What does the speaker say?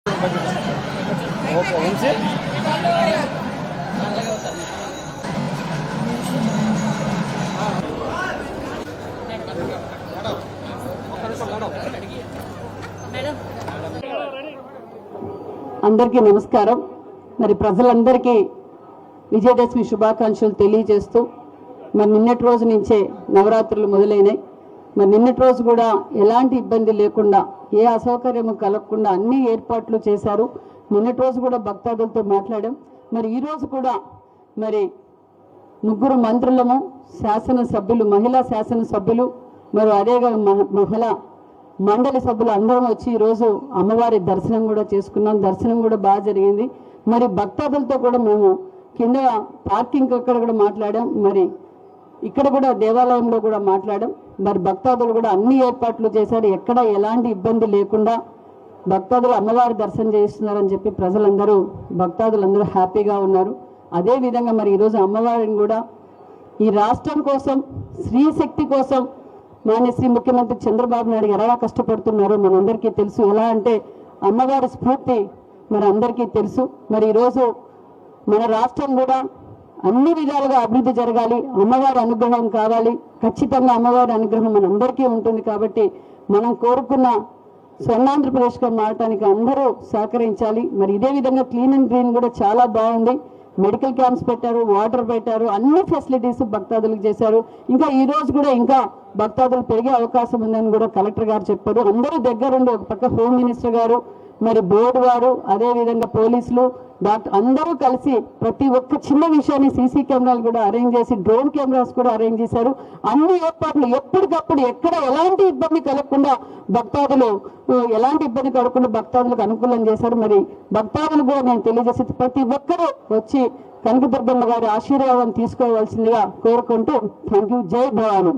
అందరికీ నమస్కారం. మరి ప్రజలందరికీ విజయదశమి శుభాకాంక్షలు తెలియజేస్తూ మరి నిన్నటి రోజు నుంచే నవరాత్రులు మొదలైనాయి. మరి నిన్నటి రోజు కూడా ఎలాంటి ఇబ్బంది లేకుండా, ఏ అసౌకర్యం కలగకుండా అన్ని ఏర్పాట్లు చేశారు. నిన్నటి రోజు కూడా భక్తాదులతో మాట్లాడాం. మరి ఈరోజు కూడా మరి 3 మంత్రులము, శాసనసభ్యులు, మహిళా శాసనసభ్యులు, మరి అదేగా మహిళా మండలి సభ్యులు అందరం వచ్చి ఈరోజు అమ్మవారి దర్శనం కూడా చేసుకున్నాం. దర్శనం కూడా బాగా జరిగింది. మరి భక్తాదులతో కూడా మేము కింద పార్కింగ్ అక్కడ కూడా మాట్లాడాం. మరి ఇక్కడ కూడా దేవాలయంలో కూడా మాట్లాడాం. మరి భక్తాదులు కూడా అన్ని ఏర్పాట్లు చేశారు. ఎక్కడ ఎలాంటి ఇబ్బంది లేకుండా భక్తాదులు అమ్మవారి దర్శనం చేస్తున్నారని చెప్పి భక్తాదులందరూ హ్యాపీగా ఉన్నారు. అదేవిధంగా మరి ఈరోజు అమ్మవారిని కూడా ఈ రాష్ట్రం కోసం, స్త్రీ శక్తి కోసం శ్రీ ముఖ్యమంత్రి చంద్రబాబు నాయుడు ఎలా కష్టపడుతున్నారో మనందరికీ తెలుసు. ఎలా అంటే అమ్మవారి స్ఫూర్తి మరి అందరికీ తెలుసు. మరి ఈరోజు మన రాష్ట్రం కూడా అన్ని విధాలుగా అభివృద్ధి జరగాలి, అమ్మవారి అనుగ్రహం కావాలి. ఖచ్చితంగా అమ్మవారి అనుగ్రహం మనందరికీ ఉంటుంది. కాబట్టి మనం కోరుకున్న స్వర్ణాంధ్రప్రదేశ్గా మారటానికి అందరూ సహకరించాలి. మరి ఇదే విధంగా క్లీన్ అండ్ గ్రీన్ కూడా చాలా బాగుంది. మెడికల్ క్యాంప్స్ పెట్టారు, వాటర్ పెట్టారు, అన్ని ఫెసిలిటీస్ భక్తాదులకు చేశారు. ఇంకా ఈ రోజు కూడా ఇంకా భక్తాదులు పెరిగే అవకాశం ఉందని కూడా కలెక్టర్ గారు చెప్పారు. అందరూ దగ్గరుండి, ఒక పక్క హోమ్ మినిస్టర్ గారు, మరి బోర్డు వారు, అదేవిధంగా పోలీసులు, డాక్టర్ అందరూ కలిసి ప్రతి ఒక్క చిన్న విషయాన్ని సీసీ కెమెరాలు కూడా అరేంజ్ చేసి, డ్రోన్ కెమెరాస్ కూడా అరేంజ్ చేశారు. అన్ని ఏర్పాట్లు ఎప్పటికప్పుడు ఎక్కడ ఎలాంటి ఇబ్బంది కలగకుండా భక్తాదులకు అనుకూలం చేశారు. మరి భక్తాదులు కూడా నేను తెలియజేసి ప్రతి ఒక్కరూ వచ్చి కనకదుర్గమ్మ గారి ఆశీర్వాదం తీసుకోవాల్సిందిగా కోరుకుంటూ థ్యాంక్ యూ. జై భవాని.